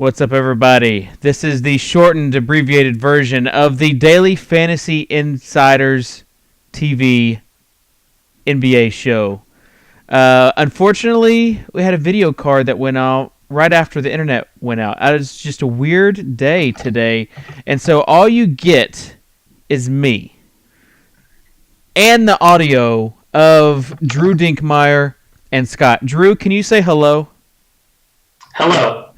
What's up, everybody? This is the shortened, abbreviated version of the Daily Fantasy Insiders TV NBA show. Unfortunately, we had a video card that went out right after the internet went out. It was just a weird day today, and so all you get is me and the audio of Drew Dinkmeyer and Scott. Drew, can you say hello? Hello.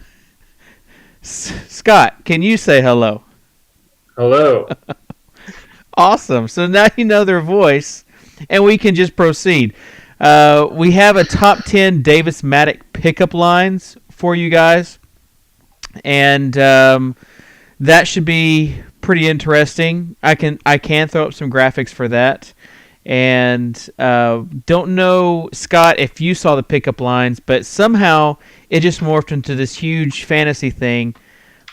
Scott, can you say hello? Hello. Awesome. So now you know their voice, and we can just proceed. We have a top 10 Davis Maddock pickup lines for you guys, and that should be pretty interesting. I can throw up some graphics for that. And don't know, Scott, if you saw the pickup lines, but somehow it just morphed into this huge fantasy thing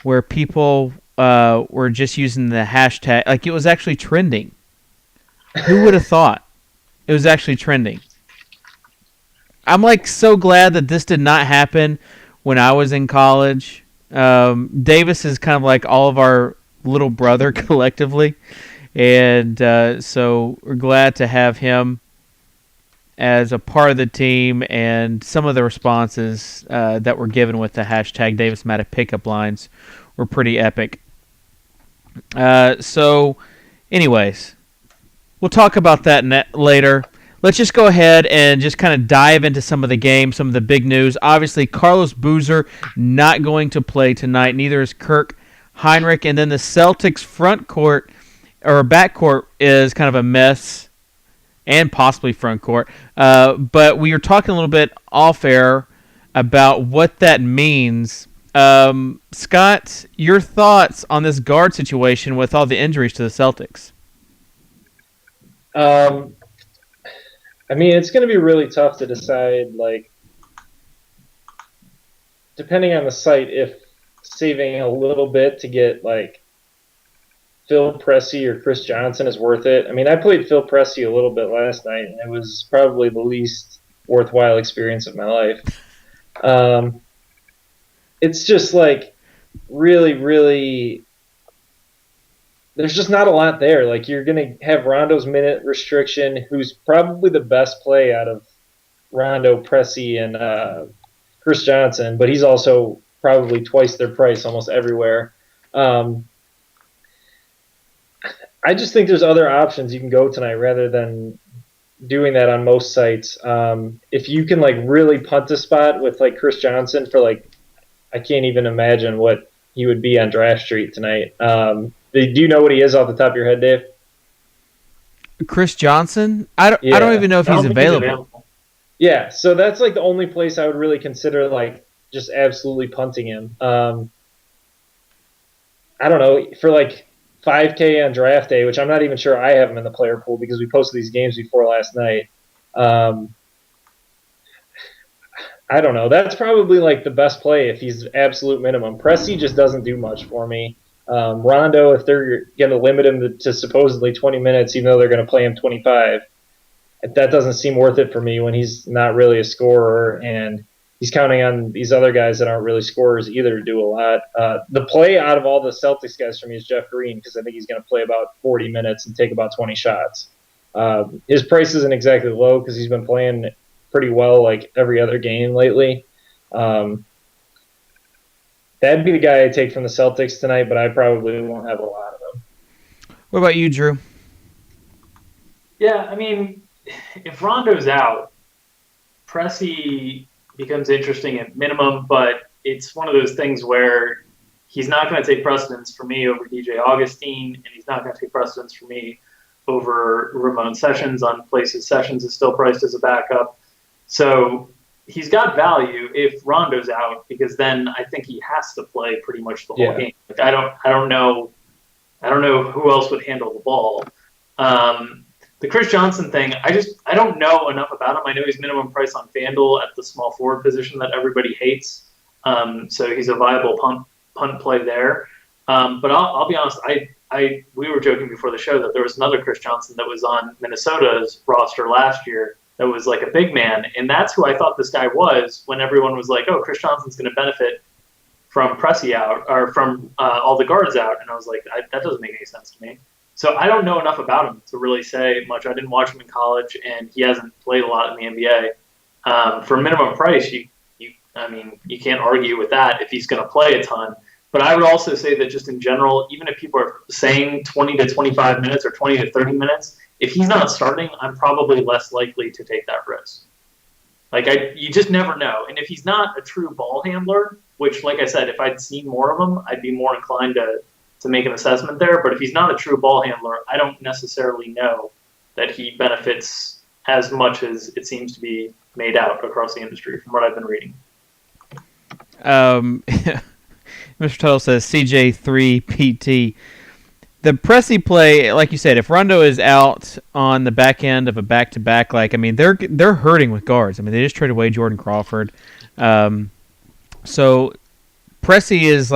where people were just using the hashtag. Like, it was actually trending. Who would have thought it was actually trending? I'm like so glad that this did not happen when I was in college. Davis is kind of like all of our little brother collectively. And so we're glad to have him as a part of the team, and some of the responses that were given with the hashtag Davis Maddock pickup lines were pretty epic. So anyways, we'll talk about that later. Let's just go ahead and just kind of dive into some of the games, some of the big news. Obviously, Carlos Boozer not going to play tonight. Neither is Kirk Heinrich. And then the Celtics front court or backcourt is kind of a mess, and possibly front court. But we were talking a little bit off air about what that means. Scott, your thoughts on this guard situation with all the injuries to the Celtics? I mean, it's going to be really tough to decide, like, depending on the site, if saving a little bit to get, like, Phil Pressey or Chris Johnson is worth it. I mean, I played Phil Pressey a little bit last night, and it was probably the least worthwhile experience of my life. It's just, like, really, really... There's just not a lot there. Like, you're going to have Rondo's minute restriction, who's probably the best play out of Rondo, Pressey, and Chris Johnson, but he's also probably twice their price almost everywhere. I just think there's other options you can go tonight rather than doing that on most sites. If you can, like, really punt a spot with, like, Chris Johnson for, like, I can't even imagine what he would be on Draft Street tonight. Do you know what he is off the top of your head, Dave? Chris Johnson? I don't even know if he's available. Yeah, so that's, like, the only place I would really consider, like, just absolutely punting him. I don't know, for, like, 5K on draft day, which I'm not even sure I have him in the player pool because we posted these games before last night. I don't know. That's probably, like, the best play if he's absolute minimum. Pressey just doesn't do much for me. Rondo, if they're going to limit him to supposedly 20 minutes, even though they're going to play him 25, that doesn't seem worth it for me when he's not really a scorer, and he's counting on these other guys that aren't really scorers either to do a lot. The play out of all the Celtics guys for me is Jeff Green, because I think he's going to play about 40 minutes and take about 20 shots. His price isn't exactly low because he's been playing pretty well, like, every other game lately. That'd be the guy I take from the Celtics tonight, but I probably won't have a lot of them. What about you, Drew? Yeah, I mean, if Rondo's out, Pressey becomes interesting at minimum, but it's one of those things where he's not going to take precedence for me over DJ Augustine, and he's not going to take precedence for me over Ramon Sessions on places. Sessions is still priced as a backup. So he's got value if Rondo's out, because then I think he has to play pretty much the whole game. Like, I don't know who else would handle the ball. The Chris Johnson thing, I don't know enough about him. I know he's minimum price on FanDuel at the small forward position that everybody hates. So he's a viable punt play there. But I'll be honest, we were joking before the show that there was another Chris Johnson that was on Minnesota's roster last year that was like a big man, and that's who I thought this guy was when everyone was like, oh, Chris Johnson's going to benefit from Pressey out or from all the guards out, and I was like, that doesn't make any sense to me. So I don't know enough about him to really say much. I didn't watch him in college, and he hasn't played a lot in the NBA. For minimum price, you can't argue with that if he's going to play a ton. But I would also say that just in general, even if people are saying 20 to 25 minutes or 20 to 30 minutes, if he's not starting, I'm probably less likely to take that risk. You just never know. And if he's not a true ball handler, which, like I said, if I'd seen more of him, I'd be more inclined to make an assessment there. But if he's not a true ball handler, I don't necessarily know that he benefits as much as it seems to be made out across the industry from what I've been reading. Mr. Tuttle says CJ3PT. The Pressey play, like you said, if Rondo is out on the back end of a back-to-back, they're hurting with guards. I mean, they just traded away Jordan Crawford. So Pressey is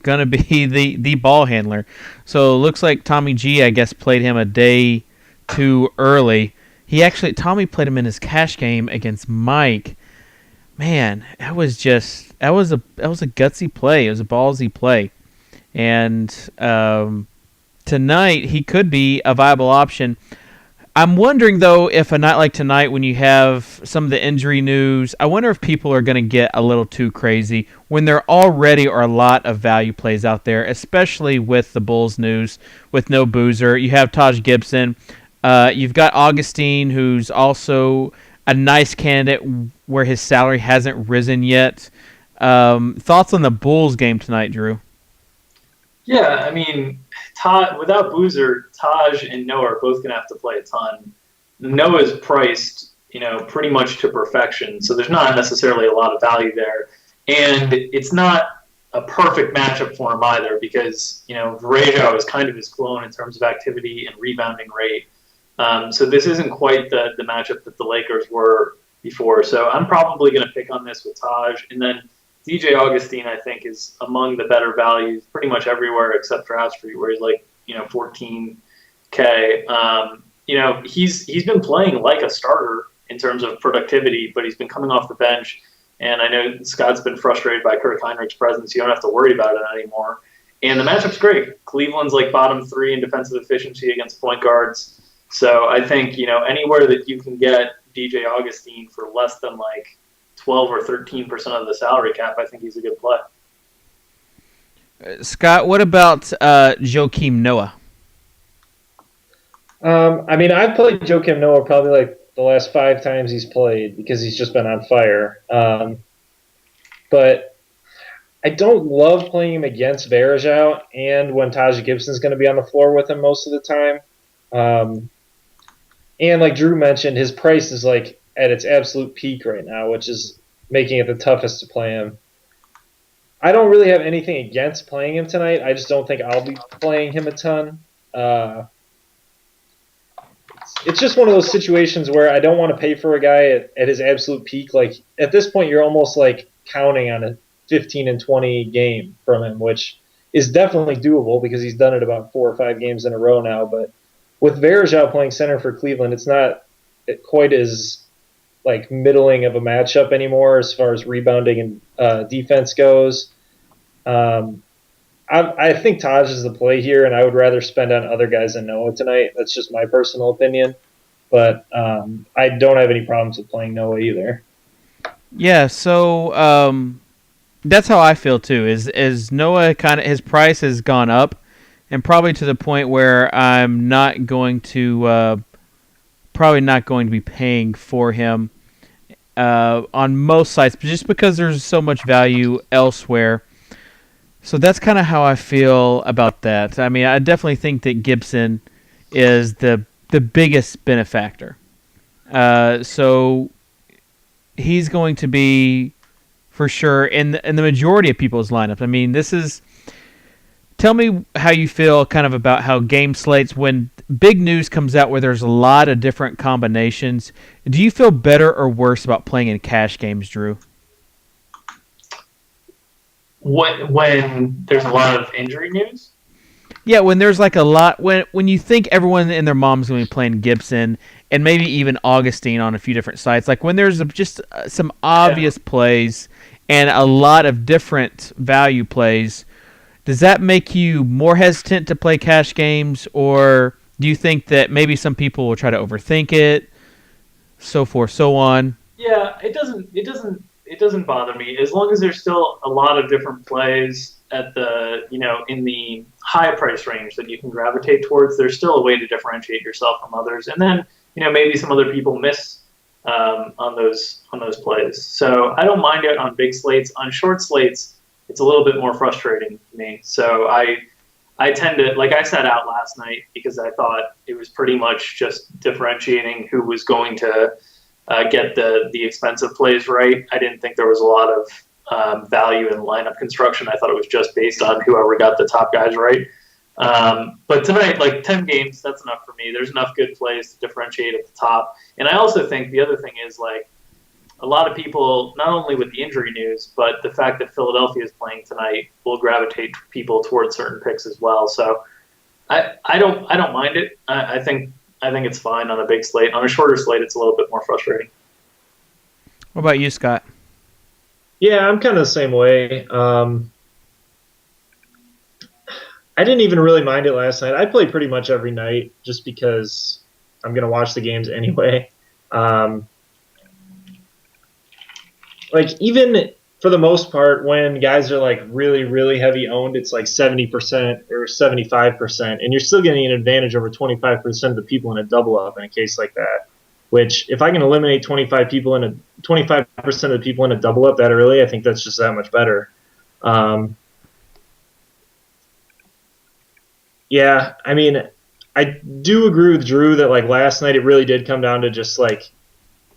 going to be the ball handler. So it looks like Tommy G, I guess, played him a day too early. Tommy played him in his cash game against Mike. Man, that was a gutsy play. It was a ballsy play. And tonight, he could be a viable option. I'm wondering, though, if a night like tonight, when you have some of the injury news, I wonder if people are going to get a little too crazy when there already are a lot of value plays out there, especially with the Bulls news, with no Boozer. You have Taj Gibson. You've got Augustine, who's also a nice candidate where his salary hasn't risen yet. Thoughts on the Bulls game tonight, Drew? Yeah, I mean, without Boozer, Taj and Noah are both going to have to play a ton. Noah's priced, pretty much to perfection, so there's not necessarily a lot of value there. And it's not a perfect matchup for him either because, Varejao is kind of his clone in terms of activity and rebounding rate. So this isn't quite the matchup that the Lakers were before. So I'm probably going to pick on this with Taj. And then DJ Augustine, I think, is among the better values pretty much everywhere except for House Street, where he's $14K. He's been playing like a starter in terms of productivity, but he's been coming off the bench. And I know Scott's been frustrated by Kirk Heinrich's presence. You don't have to worry about it anymore. And the matchup's great. Cleveland's bottom 3 in defensive efficiency against point guards. So I think, anywhere that you can get DJ Augustine for less than 12 or 13% of the salary cap, I think he's a good play. Scott, what about Joakim Noah? I've played Joakim Noah probably the last 5 times he's played because he's just been on fire. But I don't love playing him against Varejao and when Taj Gibson's going to be on the floor with him most of the time. And like Drew mentioned, his price is at its absolute peak right now, which is making it the toughest to play him. I don't really have anything against playing him tonight. I just don't think I'll be playing him a ton. It's just one of those situations where I don't want to pay for a guy at his absolute peak. At this point, you're almost counting on a 15 and 20 game from him, which is definitely doable because he's done it about 4 or 5 games in a row now. But with Varejao playing center for Cleveland, it's not quite as middling of a matchup anymore as far as rebounding and defense goes. I think Taj is the play here, and I would rather spend on other guys than Noah tonight. That's just my personal opinion. But I don't have any problems with playing Noah either. Yeah, so that's how I feel too. Is Noah his price has gone up, and probably to the point where I'm not going to probably not going to be paying for him on most sites, but just because there's so much value elsewhere. So that's kind of how I feel about that. I mean, I definitely think that Gibson is the biggest benefactor. So he's going to be for sure in the majority of people's lineups. I mean, tell me how you feel kind of about how game slates, when big news comes out where there's a lot of different combinations, do you feel better or worse about playing in cash games, Drew? When there's a lot of injury news? Yeah, when there's a lot, when you think everyone and their mom's going to be playing Gibson and maybe even Augustine on a few different sites, when there's just some obvious plays and a lot of different value plays. Does that make you more hesitant to play cash games, or do you think that maybe some people will try to overthink it, so forth, so on? Yeah, it doesn't bother me as long as there's still a lot of different plays at the in the high price range that you can gravitate towards. There's still a way to differentiate yourself from others, and then maybe some other people miss on those plays. So I don't mind it on big slates. On short slates, it's a little bit more frustrating to me. So I tend to, like I sat out last night because I thought it was pretty much just differentiating who was going to get the expensive plays right. I didn't think there was a lot of value in lineup construction. I thought it was just based on whoever got the top guys right. But tonight, like 10 games, that's enough for me. There's enough good plays to differentiate at the top. And I also think the other thing is, like, a lot of people, not only with the injury news, but the fact that Philadelphia is playing tonight will gravitate people towards certain picks as well. So I don't mind it. I think it's fine on a big slate. On a shorter slate, it's a little bit more frustrating. What about you, Scott? Yeah, I'm kind of the same way. I didn't even really mind it last night. I play pretty much every night just because I'm going to watch the games anyway. Like, even for the most part, when guys are like really, really heavy owned, it's like 70% or 75%, and you're still getting an advantage over 25% of the people in a double up in a case like that. Which, if I can eliminate 25% of the people in a double up that early, I think that's just that much better. Yeah, I mean, I do agree with Drew that like last night it really did come down to just like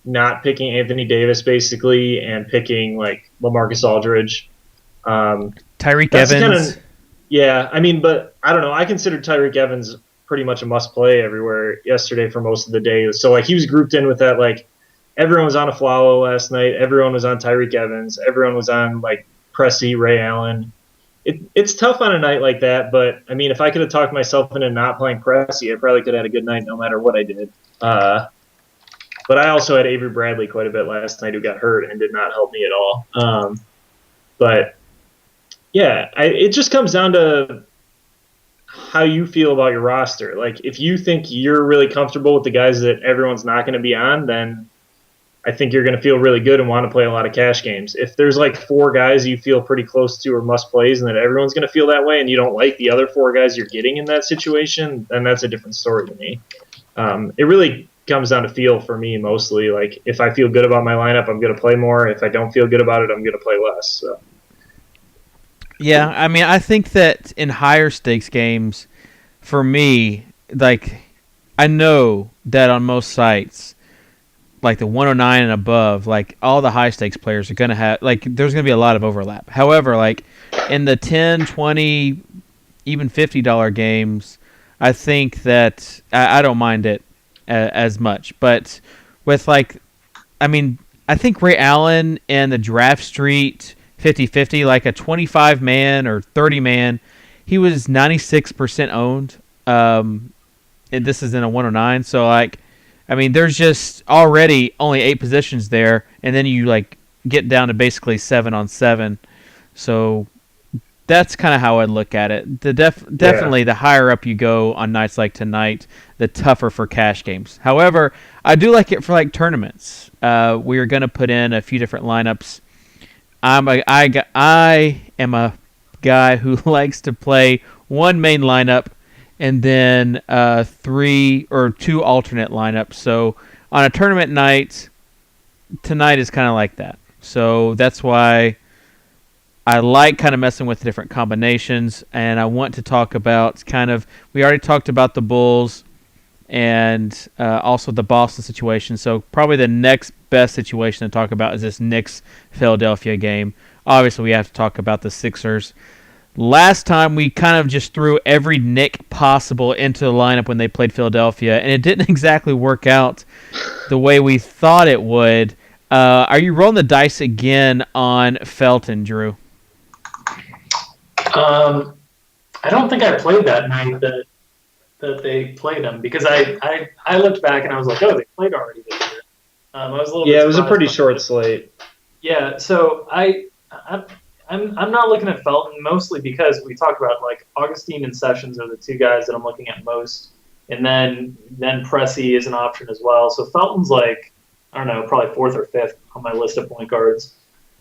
not picking Anthony Davis basically and picking like LaMarcus Aldridge. Tyreek Evans. Yeah, I mean, but I don't know. I considered Tyreek Evans pretty much a must play everywhere yesterday for most of the day. So like he was grouped in with that. Like everyone was on Aflalo last night. Everyone was on Tyreek Evans. Everyone was on like Pressey, Ray Allen. It's tough on a night like that, but I mean, if I could have talked myself into not playing Pressey, I probably could have had a good night no matter what I did. But I also had Avery Bradley quite a bit last night who got hurt and did not help me at all. But yeah, it just comes down to how you feel about your roster. Like if you think you're really comfortable with the guys that everyone's not going to be on, then I think you're going to feel really good and want to play a lot of cash games. If there's like 4 guys you feel pretty close to or must plays and that everyone's going to feel that way and you don't like the other 4 guys you're getting in that situation, then that's a different story to me. It really comes down to feel for me mostly. Like if I feel good about my lineup, I'm going to play more. If I don't feel good about it, I'm going to play less. So. Yeah, I mean, I think that in higher stakes games, for me, like I know that on most sites, like the 109 and above, like all the high stakes players are going to have, like there's going to be a lot of overlap. However, like in the 10, 20, even $50 games, I think that I don't mind it as much. But with like, I mean, I think Ray Allen and the Draft Street 50-50, like a 25-man or 30-man, he was 96% owned. And this is in a 109, so like, I mean, there's just already only 8 positions there, and then you like get down to basically 7 on 7. So that's kind of how I'd look at it. Definitely, the higher up you go on nights like tonight, the tougher for cash games. However, I do like it for like tournaments. We are going to put in a few different lineups. I am a guy who likes to play one main lineup and then 3 or 2 alternate lineups. So on a tournament night, tonight is kind of like that. So that's why I like kind of messing with different combinations, and I want to talk about we already talked about the Bulls and also the Boston situation. So probably the next best situation to talk about is this Knicks-Philadelphia game. Obviously, we have to talk about the Sixers. Last time, we kind of just threw every Knick possible into the lineup when they played Philadelphia, and it didn't exactly work out the way we thought it would. Are you rolling the dice again on Felton, Drew? I don't think I played that night that they played him because I looked back and I was like, oh, they played already this year. I was a little bit it was a pretty surprised short slate. Yeah, so I I'm not looking at Felton mostly because we talked about like Augustine and Sessions are the two guys that I'm looking at most, and then Pressey is an option as well. So Felton's like I don't know, probably fourth or fifth on my list of point guards.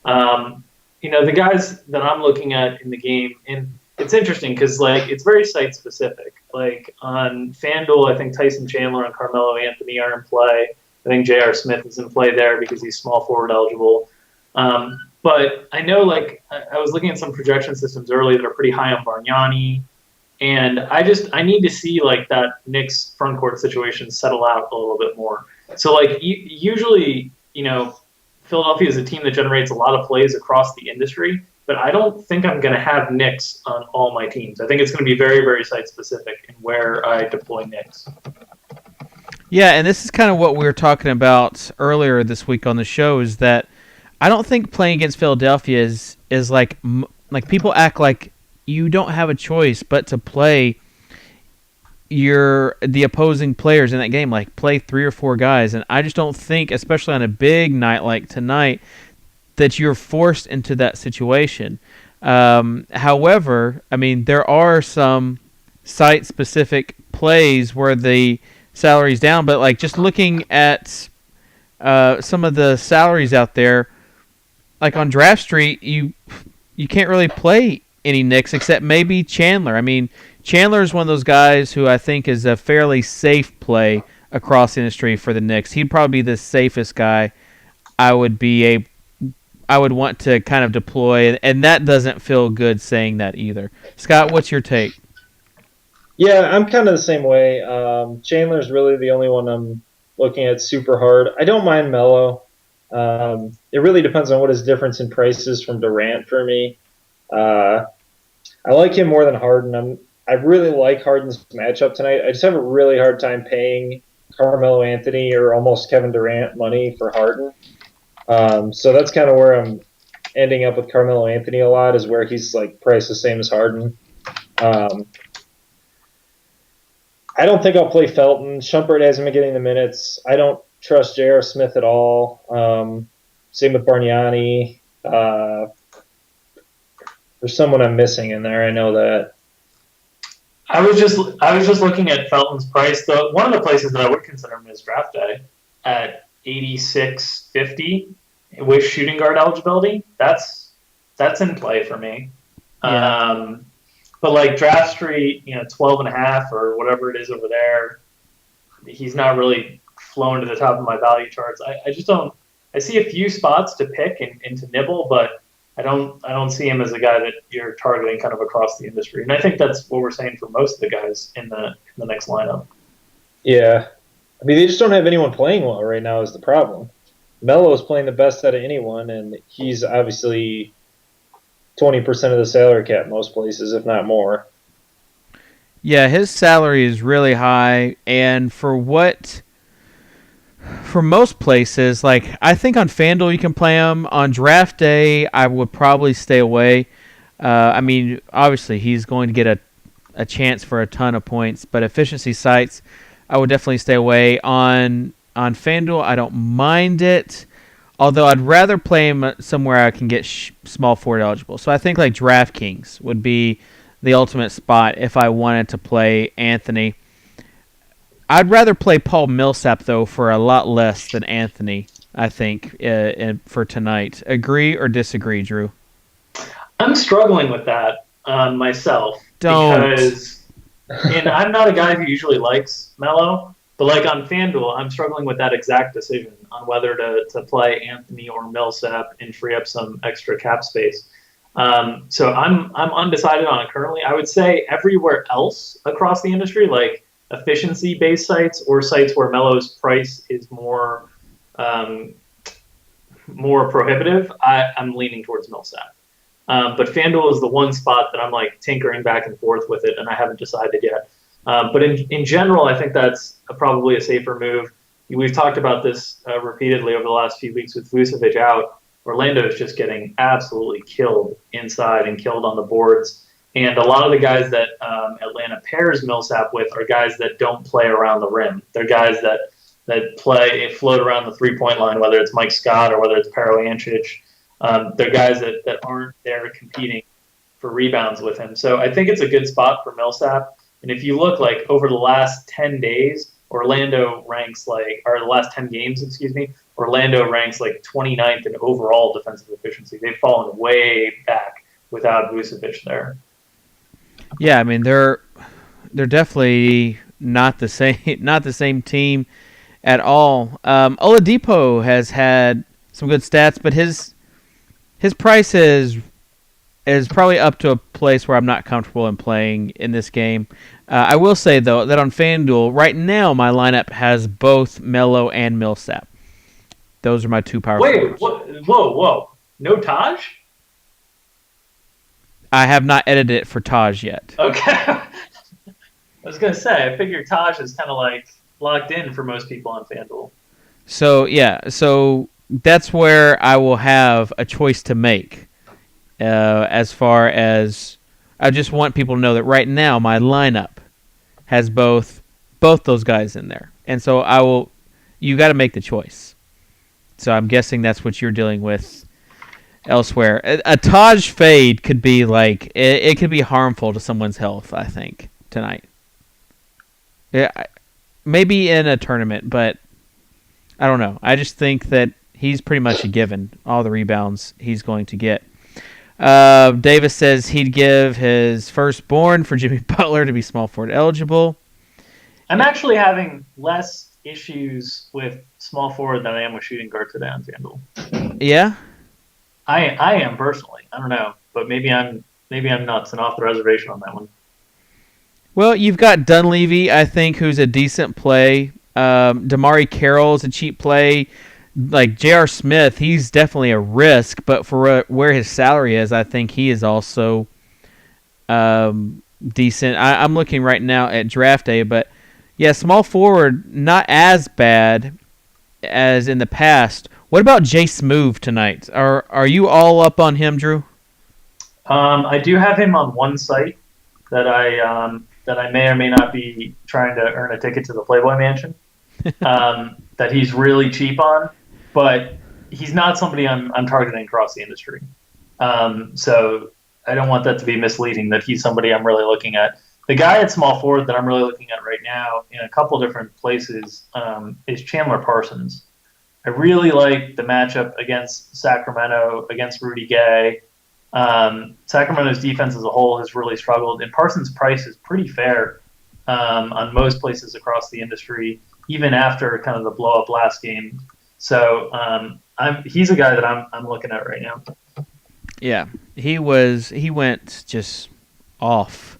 The guys that I'm looking at in the game, and it's interesting because like it's very site specific. Like on FanDuel, I think Tyson Chandler and Carmelo Anthony are in play. I think J.R. Smith is in play there because he's small forward eligible. But I know, like, I was looking at some projection systems earlier that are pretty high on Bargnani, and I need to see like that Knicks front court situation settle out a little bit more. So like usually, Philadelphia is a team that generates a lot of plays across the industry, but I don't think I'm going to have Knicks on all my teams. I think it's going to be very, very site specific in where I deploy Knicks. Yeah, and this is kind of what we were talking about earlier this week on the show, is that I don't think playing against Philadelphia is like people act like you don't have a choice but to play the opposing players in that game, like play 3 or 4 guys, and I just don't think, especially on a big night like tonight, that you're forced into that situation. However, I mean, there are some site-specific plays where the salary's down, but like just looking at some of the salaries out there, like on Draft Street, you can't really play any Knicks except maybe Chandler. I mean, Chandler is one of those guys who I think is a fairly safe play across the industry for the Knicks. He'd probably be the safest guy I would want to kind of deploy, and that doesn't feel good saying that either. Scott, what's your take? Yeah, I'm kind of the same way. Chandler's really the only one I'm looking at super hard. I don't mind Melo. It really depends on what his difference in price is from Durant for me. I like him more than Harden. I really like Harden's matchup tonight. I just have a really hard time paying Carmelo Anthony or almost Kevin Durant money for Harden. So that's kind of where I'm ending up with Carmelo Anthony a lot, is where he's like priced the same as Harden. I don't think I'll play Felton. Shumpert hasn't been getting the minutes. I don't trust J.R. Smith at all. Same with Bargnani. There's someone I'm missing in there. I know that. I was just looking at Felton's price. Though one of the places that I would consider him is DraftDay at 86.50 with shooting guard eligibility. That's in play for me. Yeah. But like Draft Street, 12.5 or whatever it is over there, he's not really flowing to the top of my value charts. I just don't. I see a few spots to pick and to nibble, but I don't see him as a guy that you're targeting kind of across the industry. And I think that's what we're saying for most of the guys in the next lineup. Yeah. I mean, they just don't have anyone playing well right now is the problem. Melo is playing the best out of anyone, and he's obviously 20% of the salary cap most places, if not more. Yeah, his salary is really high, and for most places, like I think on FanDuel you can play him. On Draft Day, I would probably stay away. I mean, obviously he's going to get a chance for a ton of points, but efficiency sites, I would definitely stay away. On FanDuel, I don't mind it, although I'd rather play him somewhere I can get small forward eligible. So I think like DraftKings would be the ultimate spot if I wanted to play Anthony. I'd rather play Paul Millsap, though, for a lot less than Anthony, I think, for tonight. Agree or disagree, Drew? I'm struggling with that myself. Don't. Because I'm not a guy who usually likes Melo, but like on FanDuel, I'm struggling with that exact decision on whether to play Anthony or Millsap and free up some extra cap space. So I'm undecided on it currently. I would say everywhere else across the industry, like efficiency-based sites or sites where Melo's price is more prohibitive, I'm leaning towards Millsap. But FanDuel is the one spot that I'm like tinkering back and forth with it, and I haven't decided yet. But in general, I think that's probably a safer move. We've talked about this repeatedly over the last few weeks with Vucevic out. Orlando is just getting absolutely killed inside and killed on the boards. And a lot of the guys that Atlanta pairs Millsap with are guys that don't play around the rim. They're guys that float around the three-point line, whether it's Mike Scott or whether it's Pero Ancic. They're guys that aren't there competing for rebounds with him. So I think it's a good spot for Millsap. And if you look like over the last 10 days, Orlando ranks or the last 10 games, excuse me, Orlando ranks like 29th in overall defensive efficiency. They've fallen way back without Vucevic there. Yeah, I mean they're definitely not the same team at all. Oladipo has had some good stats, but his price is probably up to a place where I'm not comfortable in playing in this game. I will say, though, that on FanDuel, right now, my lineup has both Melo and Millsap. Those are my two power forwards. Wait, whoa. No Taj? I have not edited it for Taj yet. Okay. I was going to say, I figure Taj is kind of like locked in for most people on FanDuel. So that's where I will have a choice to make. As far as I just want people to know that right now my lineup has both those guys in there, and so you got to make the choice. So I'm guessing that's what you're dealing with elsewhere. A Taj fade could be like it could be harmful to someone's health, I think, tonight. Yeah, maybe in a tournament, but I don't know. I just think that he's pretty much a given. All the rebounds he's going to get. Davis says he'd give his firstborn for Jimmy Butler to be small forward eligible. I'm actually having less issues with small forward than I am with shooting guard today on FanDuel. Yeah? I am personally. I don't know, but maybe I'm nuts and off the reservation on that one. Well, you've got Dunleavy, I think, who's a decent play. Damari Carroll's a cheap play. Like J.R. Smith, he's definitely a risk, but for where his salary is, I think he is also decent. I'm looking right now at DraftDay, but yeah, small forward, not as bad as in the past. What about Jay Smoove tonight? Are you all up on him, Drew? I do have him on one site that I may or may not be trying to earn a ticket to the Playboy Mansion. That he's really cheap on. But he's not somebody I'm targeting across the industry. So I don't want that to be misleading that he's somebody I'm really looking at. The guy at small forward that I'm really looking at right now in a couple different places is Chandler Parsons. I really like the matchup against Sacramento, against Rudy Gay. Sacramento's defense as a whole has really struggled, and Parsons' price is pretty fair on most places across the industry, even after kind of the blow-up last game. So he's a guy that I'm looking at right now. Yeah, he went just off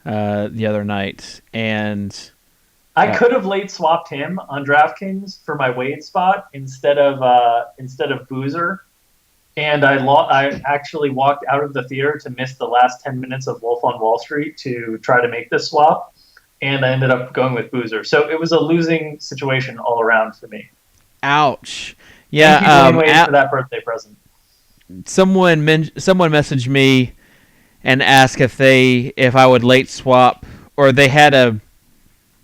the other night, and I could have late swapped him on DraftKings for my Wade spot instead of Boozer, and I actually walked out of the theater to miss the last 10 minutes of Wolf on Wall Street to try to make this swap, and I ended up going with Boozer. So it was a losing situation all around for me. Ouch. Yeah. Thank you, Dwayne Wade, for that birthday present. Someone messaged me and asked if I would late swap, or they had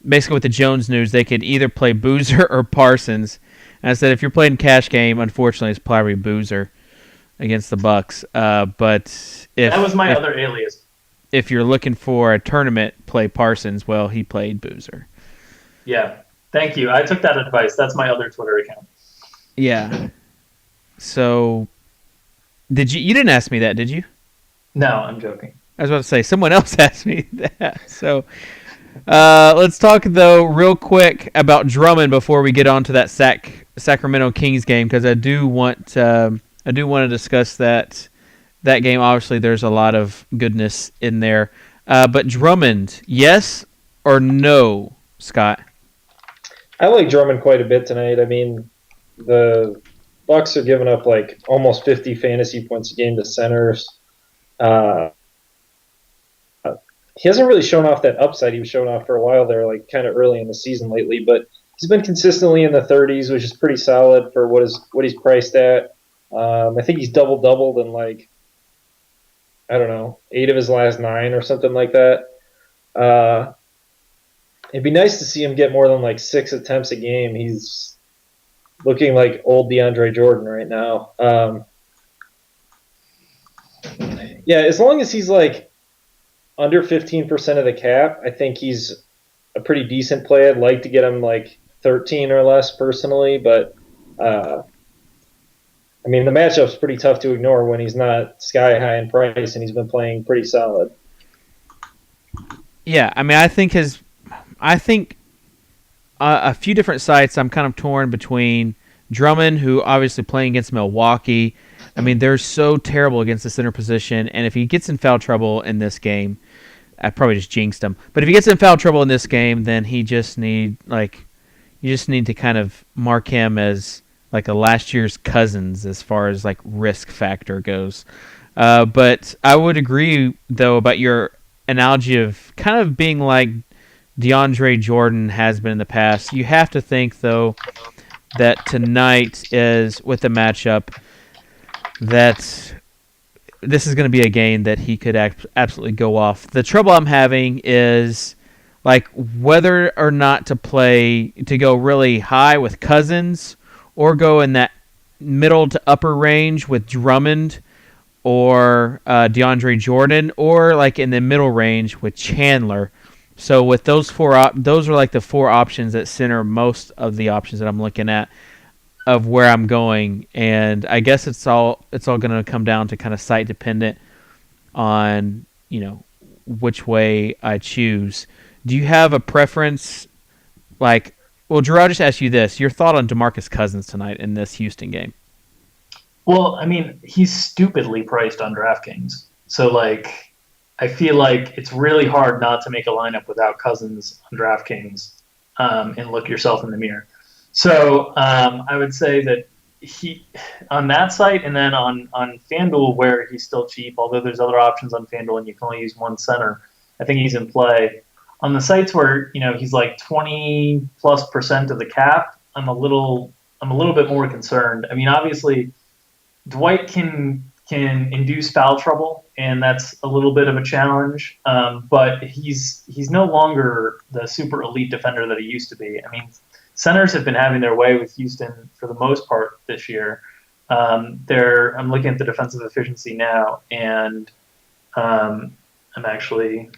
basically with the Jones news, they could either play Boozer or Parsons. And I said, if you're playing cash game, unfortunately, it's probably Boozer against the Bucks. But that was my other alias. If you're looking for a tournament, play Parsons. Well, he played Boozer. Yeah. Thank you. I took that advice. That's my other Twitter account. Yeah. So, you didn't ask me that, did you? No, I'm joking. I was about to say, someone else asked me that. So, let's talk, though, real quick about Drummond before we get on to that Sacramento Kings game, because I do want to discuss that game. Obviously, there's a lot of goodness in there. But Drummond, yes or no, Scott? I like Drummond quite a bit tonight. I mean, the Bucks are giving up like almost 50 fantasy points a game to centers. He hasn't really shown off that upside he was showing off for a while there, like kind of early in the season lately. But he's been consistently in the 30s, which is pretty solid for what he's priced at. I think he's doubled in like, I don't know, 8 of his last 9 or something like that. It'd be nice to see him get more than like 6 attempts a game. He's looking like old DeAndre Jordan right now. Yeah, as long as he's like under 15% of the cap, I think he's a pretty decent play. I'd like to get him like 13 or less personally, but I mean the matchup's pretty tough to ignore when he's not sky high in price and he's been playing pretty solid. Yeah, I mean, I think a few different sites. I'm kind of torn between Drummond, who obviously playing against Milwaukee. I mean, they're so terrible against the center position, and if he gets in foul trouble in this game, I probably just jinxed him. But if he gets in foul trouble in this game, then you just need to kind of mark him as like a last year's Cousins as far as like risk factor goes. But I would agree though about your analogy of kind of being like DeAndre Jordan has been in the past. You have to think though that tonight is with the matchup that this is going to be a game that he could absolutely go off. The trouble I'm having is like whether or not to go really high with Cousins or go in that middle to upper range with Drummond or DeAndre Jordan, or like in the middle range with Chandler. So with those those are like the four options that center most of the options that I'm looking at of where I'm going, and I guess it's all going to come down to kind of site dependent on which way I choose. Do you have a preference? Like, well, Drew, I'll just ask you this: your thought on DeMarcus Cousins tonight in this Houston game? Well, I mean, he's stupidly priced on DraftKings. So, like, I feel like it's really hard not to make a lineup without Cousins on DraftKings and look yourself in the mirror. So, I would say that he on that site, and then on FanDuel where he's still cheap, although there's other options on FanDuel and you can only use one center. I think he's in play. On the sites where he's like 20+% of the cap, I'm a little bit more concerned. I mean, obviously, Dwight can induce foul trouble, and that's a little bit of a challenge. But he's no longer the super elite defender that he used to be. I mean, centers have been having their way with Houston for the most part this year. I'm looking at the defensive efficiency now, and I'm actually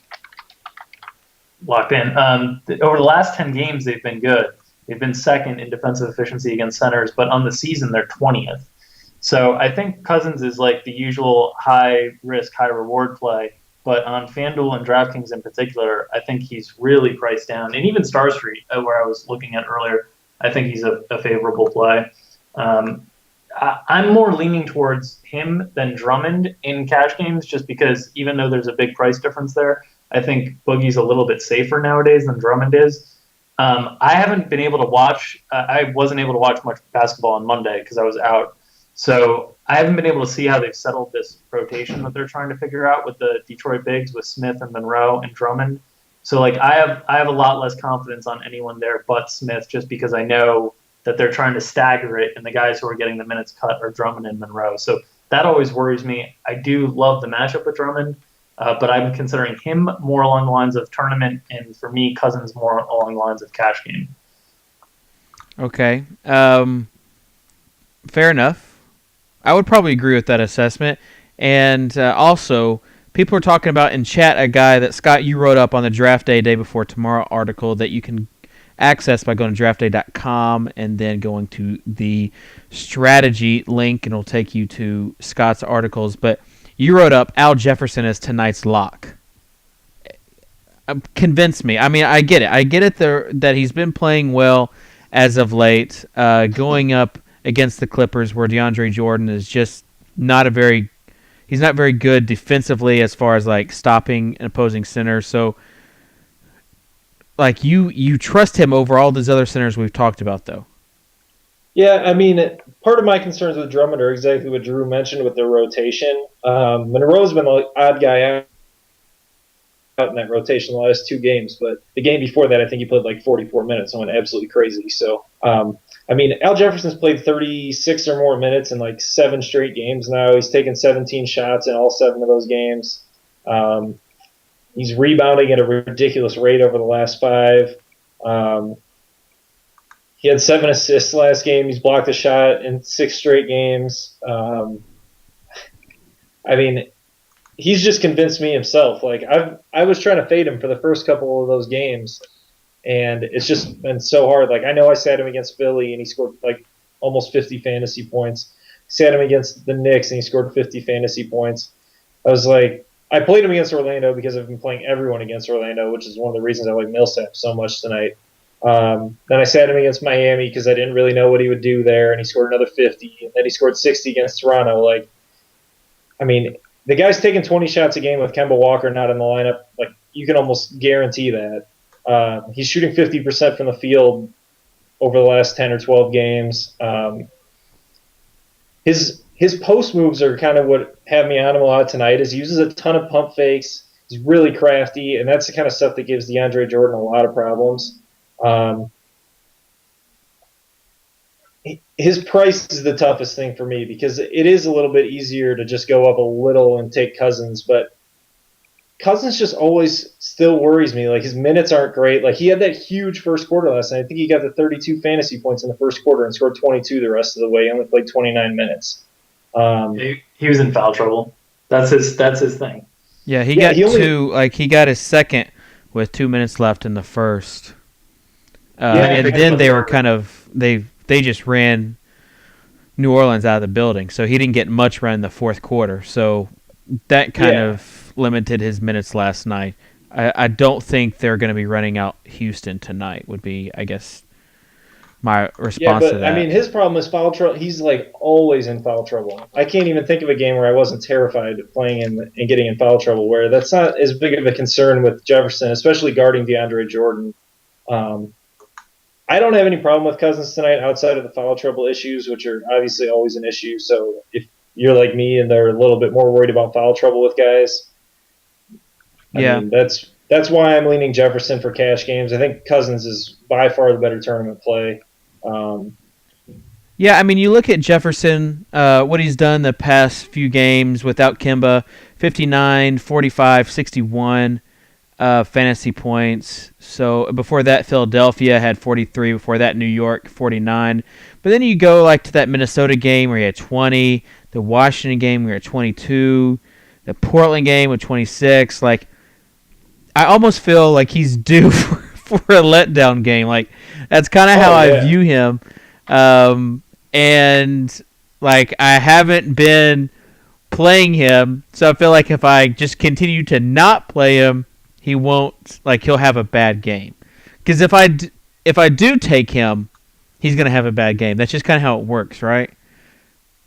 locked in. Over the last 10 games, they've been good. They've been second in defensive efficiency against centers, but on the season, they're 20th. So I think Cousins is like the usual high risk, high reward play. But on FanDuel and DraftKings in particular, I think he's really priced down. And even Star Street, where I was looking at earlier, I think he's a favorable play. I'm more leaning towards him than Drummond in cash games, just because even though there's a big price difference there, I think Boogie's a little bit safer nowadays than Drummond is. I haven't been able to watch. I wasn't able to watch much basketball on Monday because I was out. So I haven't been able to see how they've settled this rotation that they're trying to figure out with the Detroit bigs with Smith and Monroe and Drummond. So like I have a lot less confidence on anyone there but Smith, just because I know that they're trying to stagger it and the guys who are getting the minutes cut are Drummond and Monroe. So that always worries me. I do love the matchup with Drummond, but I'm considering him more along the lines of tournament, and for me, Cousins more along the lines of cash game. Okay, fair enough. I would probably agree with that assessment. And also, people are talking about in chat a guy that, Scott, you wrote up on the DraftDay Day Before Tomorrow article that you can access by going to draftday.com and then going to the strategy link, and it'll take you to Scott's articles. But you wrote up Al Jefferson as tonight's lock. Convince me. I mean, I get it. I get it that he's been playing well as of late, going up against the Clippers, where DeAndre Jordan is just he's not very good defensively as far as like stopping an opposing center. So like you trust him over all these other centers we've talked about, though. Yeah, I mean, part of my concerns with Drummond are exactly what Drew mentioned with their rotation. Monroe's been the odd guy out in that rotation the last two games, but the game before that, I think he played like 44 minutes and went absolutely crazy. So, I mean, Al Jefferson's played 36 or more minutes in like 7 straight games now. He's taken 17 shots in all 7 of those games. He's rebounding at a ridiculous rate over the last 5. He had 7 assists last game. He's blocked a shot in 6 straight games. I mean, he's just convinced me himself. Like I was trying to fade him for the first couple of those games, and it's just been so hard. Like I know I sat him against Philly, and he scored like almost 50 fantasy points. Sat him against the Knicks, and he scored 50 fantasy points. I was like, I played him against Orlando because I've been playing everyone against Orlando, which is one of the reasons I like Millsap so much tonight. Then I sat him against Miami because I didn't really know what he would do there, and he scored another 50, and then he scored 60 against Toronto. Like, I mean, the guy's taking 20 shots a game with Kemba Walker not in the lineup. Like, you can almost guarantee that. He's shooting 50% from the field over the last 10 or 12 games. His post moves are kind of what have me on him a lot tonight. Is he uses a ton of pump fakes. He's really crafty, and that's the kind of stuff that gives DeAndre Jordan a lot of problems. His price is the toughest thing for me because it is a little bit easier to just go up a little and take Cousins, but Cousins just always still worries me. Like his minutes aren't great. Like he had that huge first quarter last night. I think he got the 32 fantasy points in the first quarter and scored 22 the rest of the way. He only played 29 minutes. He was in foul trouble. That's his thing. Yeah, he got he got his second with 2 minutes left in the first. And then they were they just ran New Orleans out of the building, so he didn't get much run in the fourth quarter. So that kind of limited his minutes last night. I don't think they're going to be running out Houston tonight would be, I guess, my response to that. I mean, his problem is foul trouble. He's like always in foul trouble. I can't even think of a game where I wasn't terrified of playing him and getting in foul trouble, where that's not as big of a concern with Jefferson, especially guarding DeAndre Jordan. I don't have any problem with Cousins tonight outside of the foul trouble issues, which are obviously always an issue. So if you're like me and they're a little bit more worried about foul trouble with guys, I mean, that's why I'm leaning Jefferson for cash games. I think Cousins is by far the better tournament play. Yeah, I mean, you look at Jefferson, what he's done the past few games without Kemba, 59, 45, 61 fantasy points. So before that, Philadelphia had 43. Before that, New York, 49. But then you go like to that Minnesota game where he had 20, the Washington game where he had 22, the Portland game with 26. Like, I almost feel like he's due for a letdown game. Like, that's kind of how I view him. And like, I haven't been playing him, so I feel like if I just continue to not play him, he'll have a bad game. Because if I do take him, he's gonna have a bad game. That's just kind of how it works, right?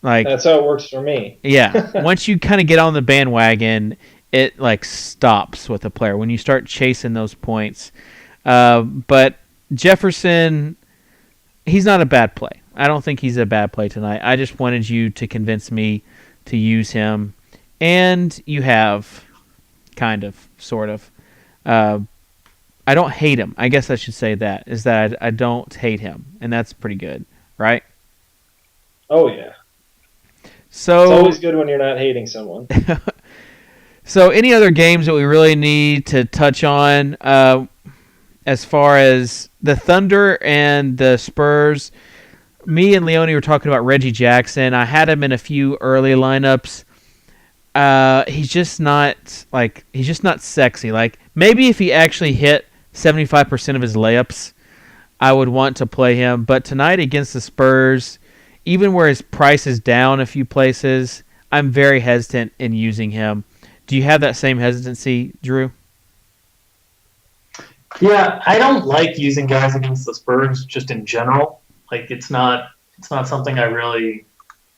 Like, that's how it works for me. Yeah. Once you kind of get on the bandwagon, it like stops with a player when you start chasing those points. But Jefferson, he's not a bad play. I don't think he's a bad play tonight. I just wanted you to convince me to use him, and you have, kind of, sort of. I don't hate him. I guess I should say that, is that I don't hate him, and that's pretty good, right? Oh, yeah. So, it's always good when you're not hating someone. So any other games that we really need to touch on as far as the Thunder and the Spurs? Me and Leone were talking about Reggie Jackson. I had him in a few early lineups. He's just not sexy. Like, maybe if he actually hit 75% of his layups, I would want to play him. But tonight against the Spurs, even where his price is down a few places, I'm very hesitant in using him. Do you have that same hesitancy, Drew? Yeah, I don't like using guys against the Spurs just in general. Like, it's not something I really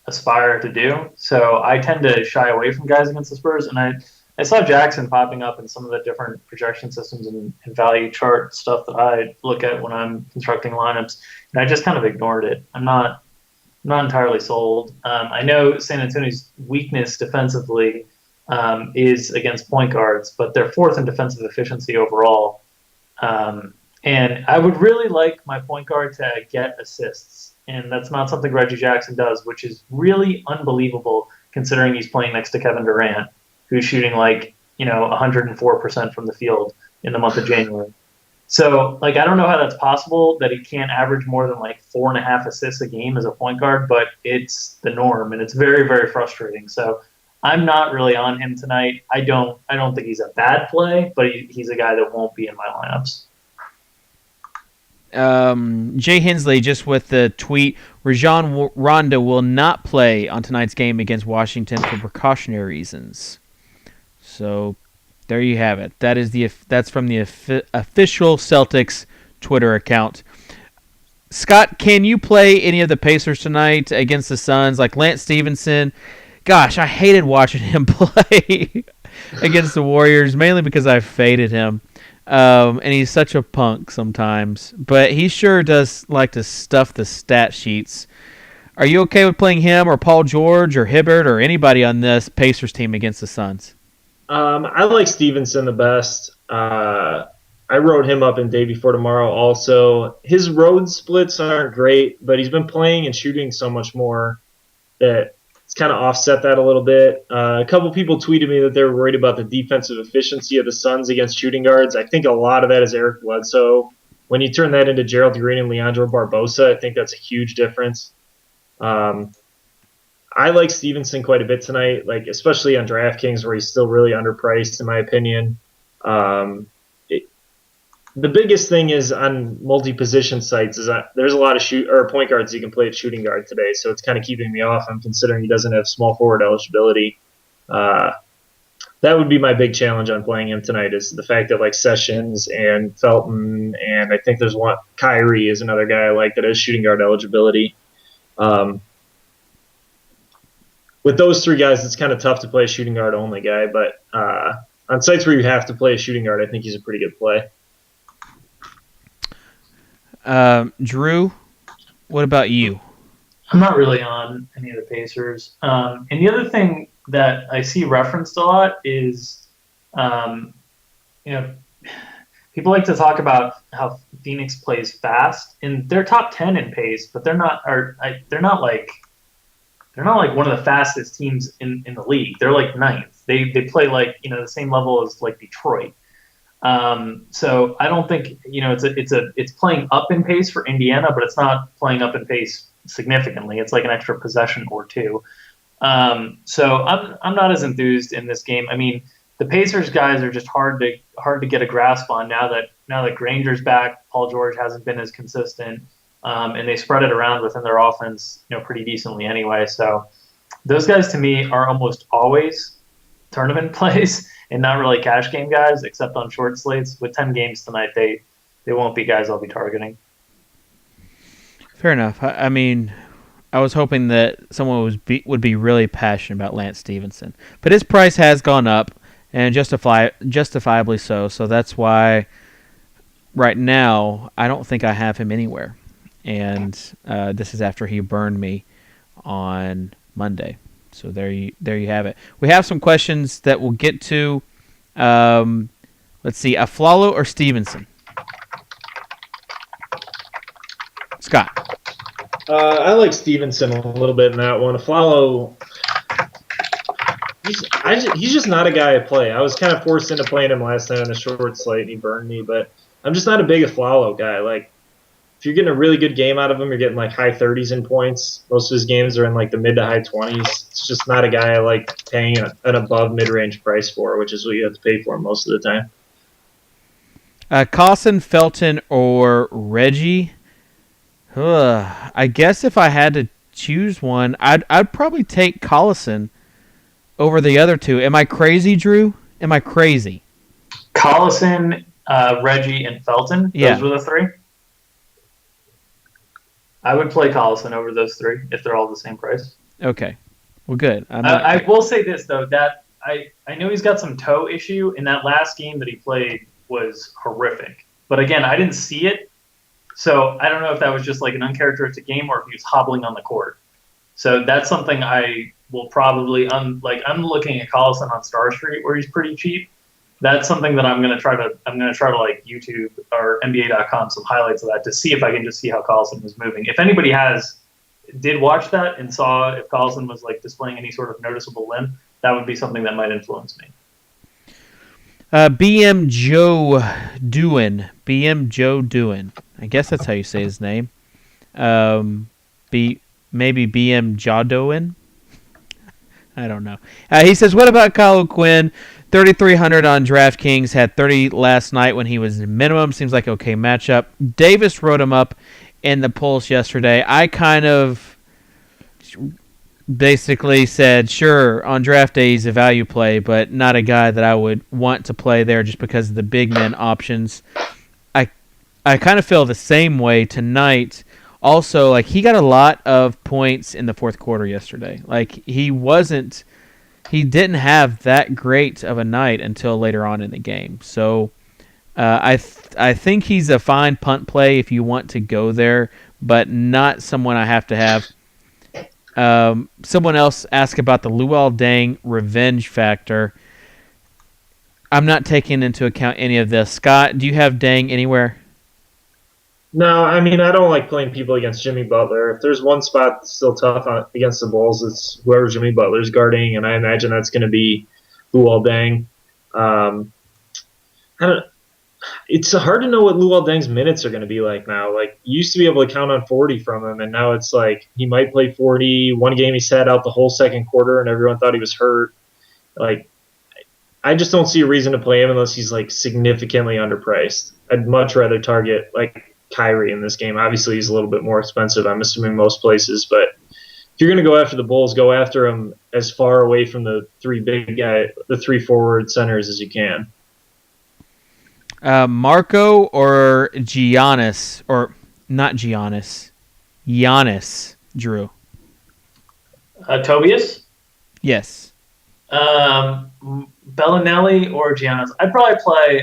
aspire to do. So I tend to shy away from guys against the Spurs. And I saw Jackson popping up in some of the different projection systems and value chart stuff that I look at when I'm constructing lineups, and I just kind of ignored it. I'm not entirely sold. I know San Antonio's weakness defensively is against point guards, but they're fourth in defensive efficiency overall. And I would really like my point guard to get assists, and that's not something Reggie Jackson does, which is really unbelievable considering he's playing next to Kevin Durant, who's shooting 104% from the field in the month of January. So, I don't know how that's possible that he can't average more than 4.5 assists a game as a point guard, but it's the norm, and it's very, very frustrating. So I'm not really on him tonight. I don't think he's a bad play, but he's a guy that won't be in my lineups. Jay Hensley just with the tweet: Rajon Rondo will not play on tonight's game against Washington for precautionary reasons. So there you have it. That's from the official Celtics Twitter account. Scott, can you play any of the Pacers tonight against the Suns? Like Lance Stevenson. Gosh, I hated watching him play against the Warriors, mainly because I faded him. And he's such a punk sometimes. But he sure does like to stuff the stat sheets. Are you okay with playing him or Paul George or Hibbert or anybody on this Pacers team against the Suns? I like Stevenson the best. I wrote him up in Day Before Tomorrow also. His road splits aren't great, but he's been playing and shooting so much more that it's kind of offset that a little bit. A couple people tweeted me that they were worried about the defensive efficiency of the Suns against shooting guards. I think a lot of that is Eric Bledsoe. When you turn that into Gerald Green and Leandro Barbosa, I think that's a huge difference. I like Stevenson quite a bit tonight, like especially on DraftKings where he's still really underpriced in my opinion. The biggest thing is on multi-position sites is that there's a lot of point guards you can play at shooting guard today, so it's kind of keeping me off. I'm considering he doesn't have small forward eligibility. That would be my big challenge on playing him tonight is the fact that like Sessions and Felton and I think there's one Kyrie is another guy I like that has shooting guard eligibility. With those three guys, it's kind of tough to play a shooting guard only guy, but on sites where you have to play a shooting guard, I think he's a pretty good play. Drew, what about you? I'm not really on any of the Pacers. And the other thing that I see referenced a lot is, people like to talk about how Phoenix plays fast, and they're top 10 in pace, but they're not like one of the fastest teams in the league. They're like ninth. They play like the same level as like Detroit. So I don't think it's playing up in pace for Indiana, but it's not playing up in pace significantly. It's like an extra possession or two. So I'm not as enthused in this game. I mean, the Pacers guys are just hard to get a grasp on now that Granger's back. Paul George hasn't been as consistent, and they spread it around within their offense, pretty decently anyway. So those guys to me are almost always tournament plays and not really cash game guys, except on short slates. With 10 games tonight, they won't be guys I'll be targeting. Fair enough. I mean, I was hoping that someone would be really passionate about Lance Stevenson, but his price has gone up, and justifiably so. So that's why right now I don't think I have him anywhere, and this is after he burned me on Monday. So there you have it. We have some questions that we'll get to. Let's see, Aflalo or Stevenson? Scott. I like Stevenson a little bit in that one. Aflalo, he's just not a guy I play. I was kind of forced into playing him last night on a short slate, and he burned me. But I'm just not a big Aflalo guy. Like, if you're getting a really good game out of him, you're getting like high 30s in points. Most of his games are in like the mid to high 20s. It's just not a guy I like paying an above mid-range price for, which is what you have to pay for most of the time. Collison, Felton, or Reggie? I guess if I had to choose one, I'd probably take Collison over the other two. Am I crazy, Drew? Am I crazy? Collison, Reggie, and Felton. Those were the three. I would play Collison over those three if they're all the same price. Okay. Well, good. I will say this, though, that I know he's got some toe issue, and that last game that he played was horrific. But again, I didn't see it, so I don't know if that was just like an uncharacteristic game or if he was hobbling on the court. So that's something I will probably I'm looking at Collison on Star Street where he's pretty cheap. That's something that I'm gonna try to like YouTube or NBA.com some highlights of that to see if I can just see how Collison was moving. If anybody did watch that and saw if Collison was like displaying any sort of noticeable limp, that would be something that might influence me. BM Joe Doohan. I guess that's how you say his name. Maybe BM Jadouin. I don't know. He says, what about Kyle O'Quinn? 3,300 on DraftKings. Had 30 last night when he was minimum. Seems like okay matchup. Davis wrote him up in the polls yesterday. I kind of basically said, sure, on draft day he's a value play, but not a guy that I would want to play there just because of the big men options. I kind of feel the same way tonight. Also, like, he got a lot of points in the fourth quarter yesterday. Like, he didn't have that great of a night until later on in the game. So I think he's a fine punt play if you want to go there, but not someone I have to have. Someone else asked about the Luol Deng revenge factor. I'm not taking into account any of this. Scott, do you have Deng anywhere? No, I mean, I don't like playing people against Jimmy Butler. If there's one spot that's still tough against the Bulls, it's whoever Jimmy Butler's guarding, and I imagine that's going to be Luol Deng. It's hard to know what Luol Deng's minutes are going to be like now. Like, you used to be able to count on 40 from him, and now it's like he might play 40. One game he sat out the whole second quarter, and everyone thought he was hurt. Like, I just don't see a reason to play him unless he's, like, significantly underpriced. I'd much rather target, like, Kyrie in this game. Obviously, he's a little bit more expensive, I'm assuming, most places, but if you're going to go after the Bulls, go after them as far away from the three forward centers as you can. Marco or Giannis, or not Giannis, Drew. Tobias? Yes. Bellinelli or Giannis? I'd probably play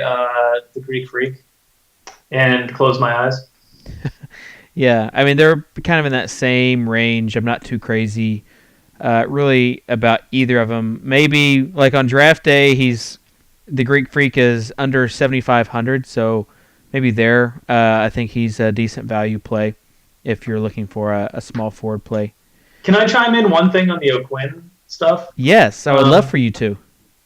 the Greek Freak and close my eyes. Yeah, I mean, they're kind of in that same range. I'm not too crazy really about either of them. Maybe, like, on draft day, the Greek Freak is under 7,500, so maybe there. I think he's a decent value play if you're looking for a small forward play. Can I chime in one thing on the O'Quinn stuff? Yes, I would love for you to.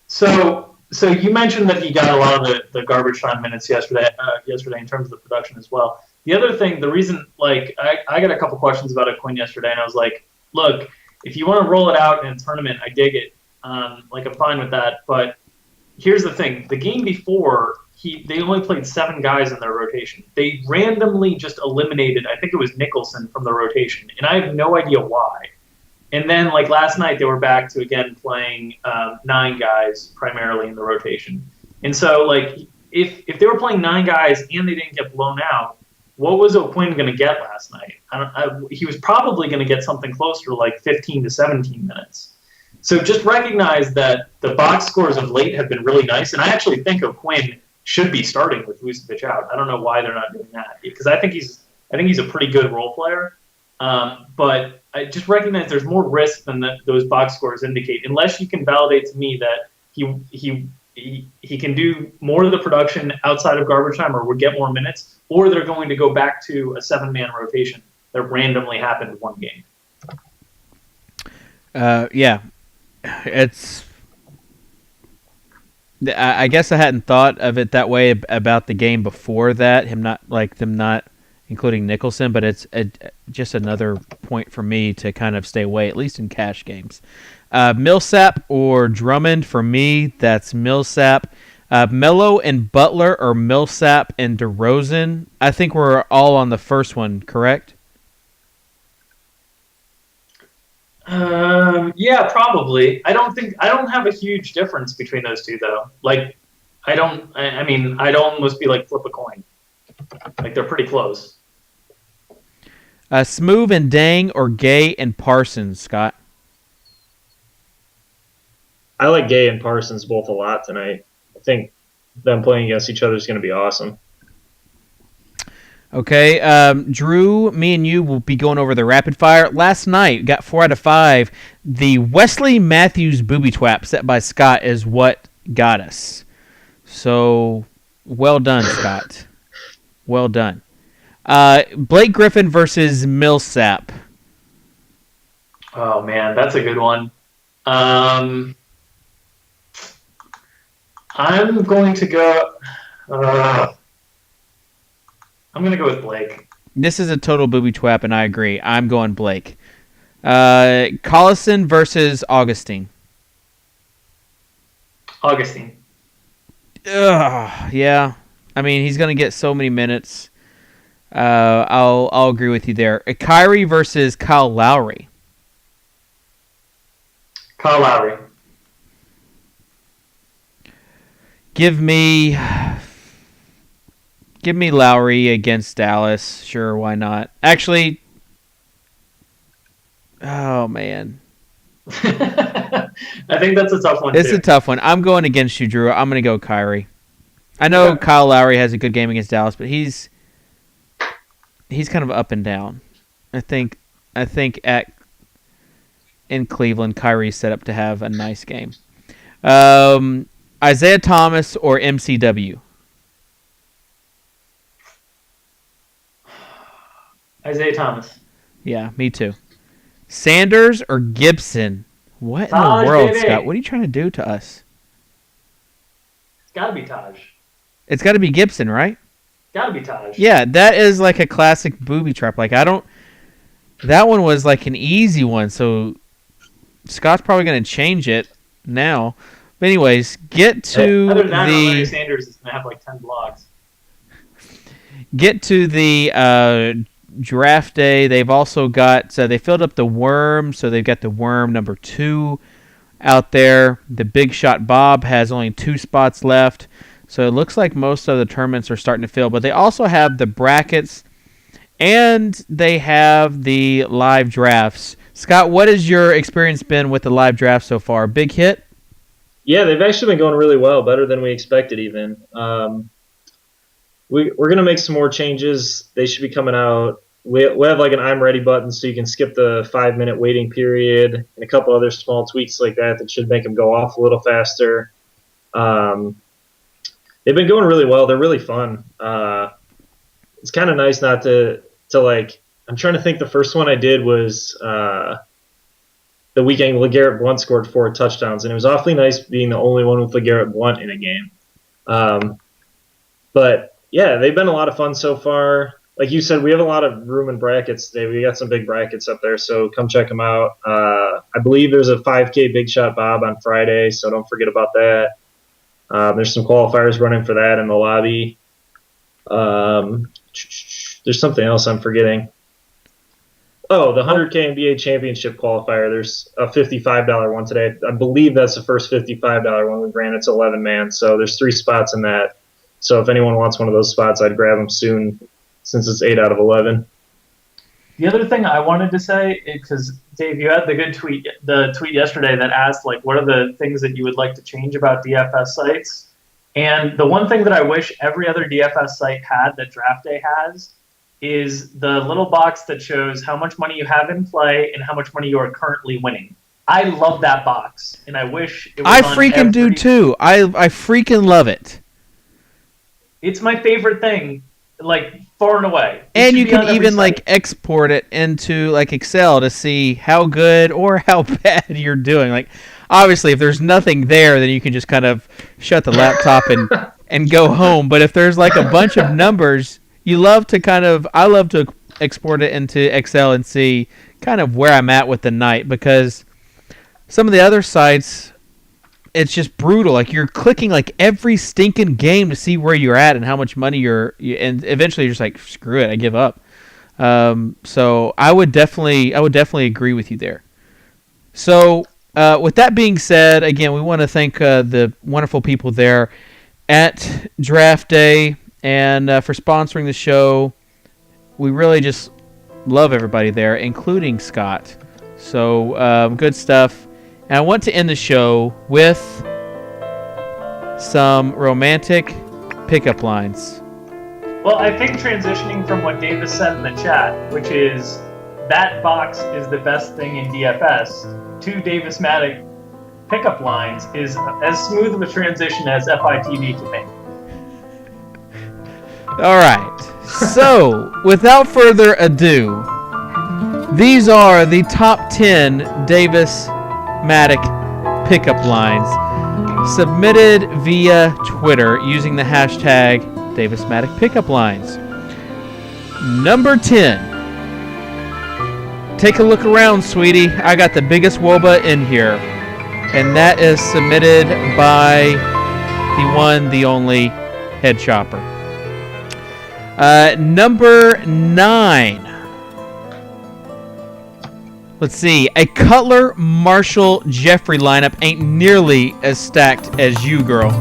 So you mentioned that he got a lot of the garbage time minutes yesterday in terms of the production as well. The other thing, the reason, like, I got a couple questions about O'Quinn yesterday, and I was like, look, if you want to roll it out in a tournament, I dig it. Like, I'm fine with that. But here's the thing. The game before, they only played 7 guys in their rotation. They randomly just eliminated, I think it was Nicholson from the rotation, and I have no idea why. And then, like, last night, they were back to, again, playing 9 guys primarily in the rotation. And so, like, if they were playing 9 guys and they didn't get blown out, what was O'Quinn going to get last night? He was probably going to get something closer to, like, 15 to 17 minutes. So just recognize that the box scores of late have been really nice, and I actually think O'Quinn should be starting with Vucevic out. I don't know why they're not doing that, because I think he's a pretty good role player. But I just recognize there's more risk than those box scores indicate, unless you can validate to me that he can do more of the production outside of garbage time or would get more minutes, or they're going to go back to a 7-man rotation that randomly happened one game. Yeah. I guess I hadn't thought of it that way about the game before that, them not including Nicholson, but it's just another point for me to kind of stay away, at least in cash games. Millsap or Drummond, for me, that's Millsap. Melo and Butler or Millsap and DeRozan. I think we're all on the first one, correct? Yeah, probably. I don't have a huge difference between those two, though. Like, I'd almost be like flip a coin. Like, they're pretty close. Smoove and Dang or Gay and Parsons, Scott? I like Gay and Parsons both a lot tonight. I think them playing against each other is going to be awesome. Okay, Drew, me and you will be going over the rapid fire. Last night, got 4 out of 5. The Wesley Matthews booby twap set by Scott is what got us. So, well done, Scott. Well done. Blake Griffin versus Millsap. Oh, man, that's a good one. I'm going to go... I'm going to go with Blake. This is a total booby twap, and I agree. I'm going Blake. Collison versus Augustine. Augustine. Yeah. I mean, he's going to get so many minutes. I'll agree with you there. Kyrie versus Kyle Lowry. Kyle Lowry. Give me Lowry against Dallas. Sure, why not? Actually, oh man. I think that's a tough one. It's a tough one. I'm going against you, Drew. I'm going to go Kyrie. I know Kyle Lowry has a good game against Dallas, but he's kind of up and down. I think in Cleveland, Kyrie's set up to have a nice game. Isaiah Thomas or MCW? Isaiah Thomas. Yeah, me too. Sanders or Gibson? What in the world, baby. Scott? What are you trying to do to us? It's got to be Taj. It's got to be Gibson, right? Got to be Taj. Yeah, that is like a classic booby trap. Like that one was like an easy one, so Scott's probably going to change it now. But anyways, get to other than that, Larry Sanders is going to have like 10 blocks. Get to the draft day. They've also got they filled up the worm, so they've got the worm number 2 out there. The Big Shot Bob has only 2 spots left, so it looks like most of the tournaments are starting to fill. But they also have the brackets, and they have the live drafts. Scott, what has your experience been with the live draft so far? Big hit? Yeah, they've actually been going really well, better than we expected even. We're going to make some more changes. They should be coming out. We have like an I'm ready button so you can skip the 5-minute waiting period and a couple other small tweaks like that should make them go off a little faster. They've been going really well. They're really fun. It's kind of nice not to like – I'm trying to think the first one I did was the weekend LeGarrette Blount scored 4 touchdowns, and it was awfully nice being the only one with LeGarrette Blount in a game. But, yeah, they've been a lot of fun so far. Like you said, we have a lot of room in brackets today. We got some big brackets up there, so come check them out. I believe there's a 5K Big Shot Bob on Friday, so don't forget about that. There's some qualifiers running for that in the lobby. There's something else I'm forgetting. Oh, the 100K NBA Championship qualifier. There's a $55 one today. I believe that's the first $55 one we ran. It's 11-man, so there's 3 spots in that. So if anyone wants one of those spots, I'd grab them soon since it's 8 out of 11. The other thing I wanted to say, because Dave, you had the tweet yesterday that asked, like, what are the things that you would like to change about DFS sites? And the one thing that I wish every other DFS site had that DraftDay has is the little box that shows how much money you have in play and how much money you are currently winning. I love that box, and I wish it was I freaking do too. I freaking love it. It's my favorite thing, like, far and away. And you can even like export it into like Excel to see how good or how bad you're doing. Like, obviously, if there's nothing there, then you can just kind of shut the laptop and go home. But if there's like a bunch of numbers, I love to export it into Excel and see kind of where I'm at with the night, because some of the other sites, it's just brutal. Like, you're clicking like every stinking game to see where you're at and how much money and eventually you're just like, screw it, I give up. So I would definitely agree with you there. So with that being said, again, we want to thank the wonderful people there at DraftDay and for sponsoring the show. We really just love everybody there, including Scott. So good stuff. And I want to end the show with some romantic pickup lines. Well, I think transitioning from what Davis said in the chat, which is that box is the best thing in DFS, to Davis Matic pickup lines is as smooth of a transition as FITV can make. All right. So, without further ado, these are the top 10 Davis Matic pickup lines submitted via Twitter using the hashtag Davis Matic pickup lines. Number 10. Take a look around, sweetie. I got the biggest WOBA in here. And that is submitted by the one, the only Head Chopper. Number 9. Let's see. A Cutler, Marshall, Jeffrey lineup ain't nearly as stacked as you, girl.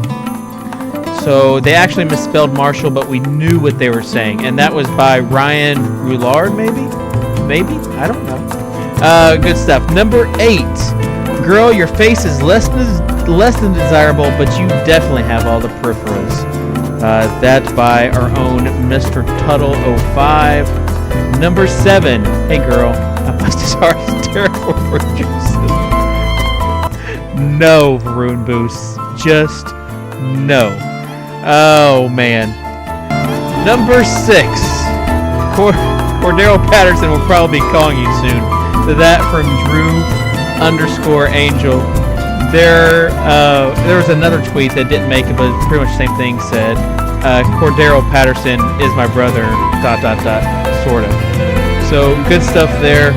So they actually misspelled Marshall, but we knew what they were saying. And that was by Ryan Roulard, maybe? Maybe? I don't know. Good stuff. Number 8. Girl, your face is less than desirable, but you definitely have all the peripherals. That's by our own Mr. Tuttle 05. Number 7. Hey, girl. I must have started terrible for juices. No, Varun Boost. Just no. Oh, man. Number 6. Cordero Patterson will probably be calling you soon. So that from Drew_Angel. There was another tweet that didn't make it, but pretty much the same thing said, Cordero Patterson is my brother, ... sort of. So, good stuff there.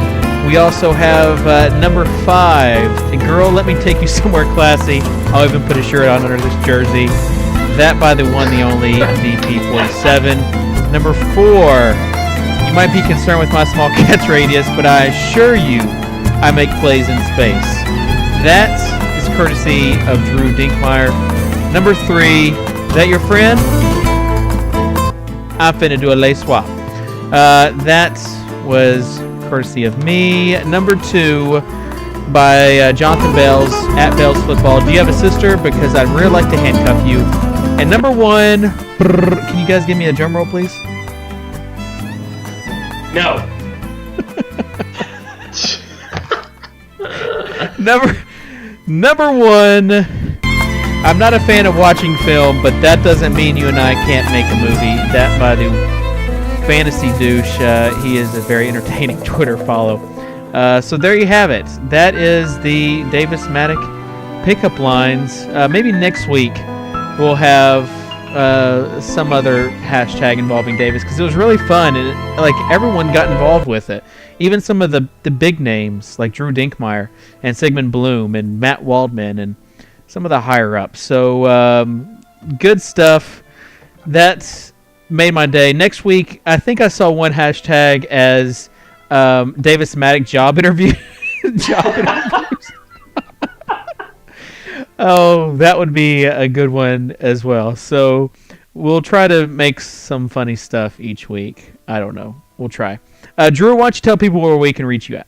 We also have number 5. And girl, let me take you somewhere classy. I'll even put a shirt on under this jersey. That by the one, the only, VP47. Number 4. You might be concerned with my small catch radius, but I assure you, I make plays in space. That is courtesy of Drew Dinkmeyer. Number 3. Is that your friend? I'm finna do a lay swap. That was courtesy of me. Number 2 by Jonathan Bells at Bells Football. Do you have a sister? Because I'd really like to handcuff you. And number 1, can you guys give me a drum roll, please? No. Number 1. I'm not a fan of watching film, but that doesn't mean you and I can't make a movie. That by the Fantasy Douche. He is a very entertaining Twitter follow. So there you have it. That is the Davis Maddock pickup lines. Maybe next week we'll have some other hashtag involving Davis, because it was really fun and everyone got involved with it. Even some of the big names like Drew Dinkmeyer and Sigmund Bloom and Matt Waldman and some of the higher ups. So good stuff. That's made my day. Next week, I think I saw one hashtag as Davis Maddock job interview. Job interviews. Oh, that would be a good one as well. So we'll try to make some funny stuff each week. I don't know. We'll try. Drew, why don't you tell people where we can reach you at?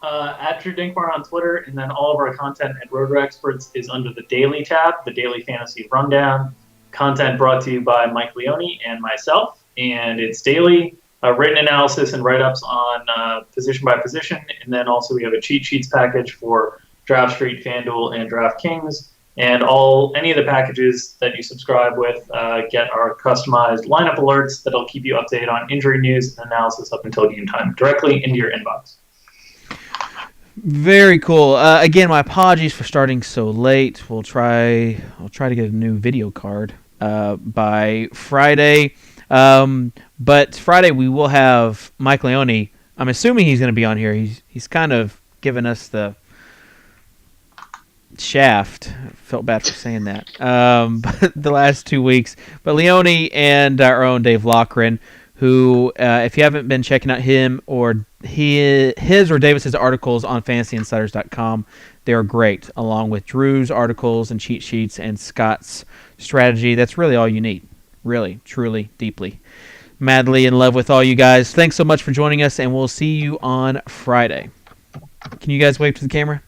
At Drew Dinkmeyer on Twitter, and then all of our content at Roto Experts is under the Daily tab, the Daily Fantasy Rundown. Content brought to you by Mike Leone and myself, and it's daily written analysis and write-ups on position by position, and then also we have a cheat sheets package for Draft Street, FanDuel, and DraftKings, and any of the packages that you subscribe with get our customized lineup alerts that'll keep you updated on injury news and analysis up until game time directly into your inbox. Very cool. Again, my apologies for starting so late. I'll try to get a new video card by Friday. But Friday we will have Mike Leone. I'm assuming he's going to be on here. He's kind of given us the shaft. Felt bad for saying that. But the last 2 weeks. But Leone and our own Dave Loughran, who, if you haven't been checking out him or his or Davis's articles on fantasyinsiders.com, they're great, along with Drew's articles and cheat sheets and Scott's strategy. That's really all you need. Really, truly, deeply. Madly in love with all you guys. Thanks so much for joining us, and we'll see you on Friday. Can you guys wave to the camera?